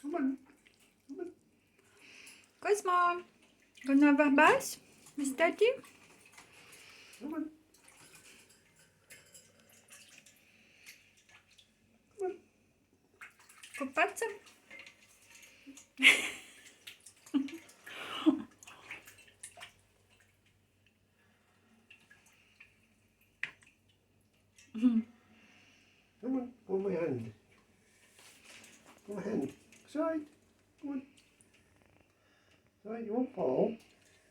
Come on. Come on. Cosmo, gonna have a bath, Miss Daddy? Come on. Come on. Купаться? Come on. Hold my hand. Hold my hand. Side. Come on. Side, you won't fall.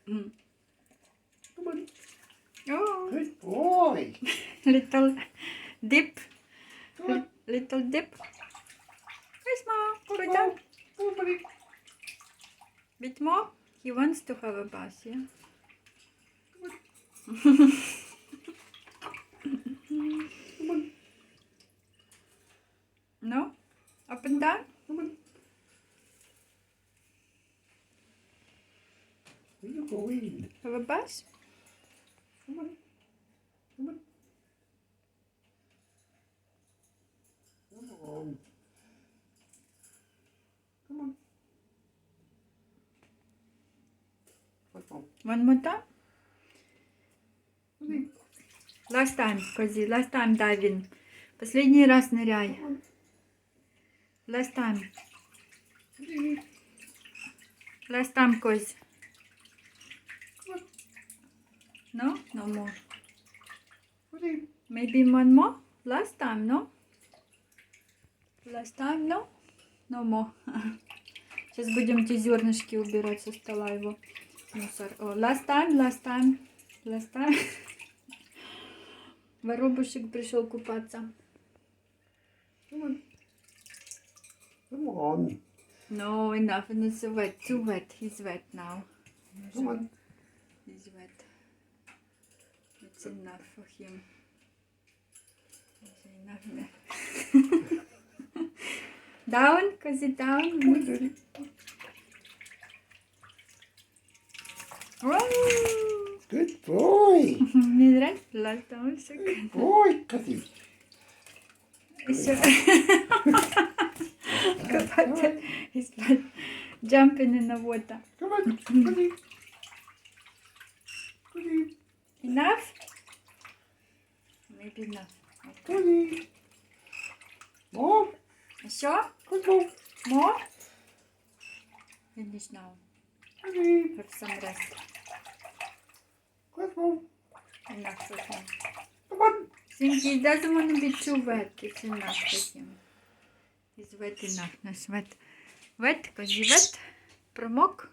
Mm. Come on. Oh, Good boy. little dip. Come on. Little dip. Cosmo, Good go boy. down. Come on, buddy. Bit more. He wants to have a bath, yeah? Come on. No? Up and down? Come on. Where you going? Have a bath? Come on. Come on. Come on. Come on. Come on. One more time? Come Last time, Кози, last time diving. Последний раз ныряй. on. Last time. Come Last time, Кози. on. No? No more. Come on. Maybe one more? Last time, no? Last time, no? No more. Сейчас будем эти зернышки убирать со стола его. Мусор. О, last time, last time, last time. Воробушек пришел купаться. Come on. Come on. No, enough. And it's wet. Too wet. He's wet now. Come on. He's wet. It's enough for him. It's enough. Down, Cozy, down. Come on, Daddy. Whoa! Good boy. Не нравится? Last time. Good boy, Cutty. Еще. He's jumping in the water. Come on, Cutty. Cutty. Enough? Maybe enough. Okay. Cutty. More. Еще? Cosmo. More? Finish now. Cutty. Have some rest. Cosmo. Enough for him. Come on. Think he doesn't want to be too wet. It's enough for him. He's wet enough. Наш wet. Wet, Кози wet. Промок.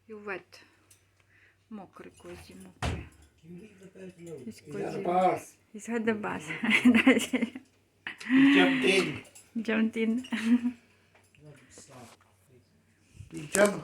You wet. Мокрый, Кози, мокрый. He's He's had a Кози. bath. He's had the bath. He jumped in. Jumped in. He jumped in.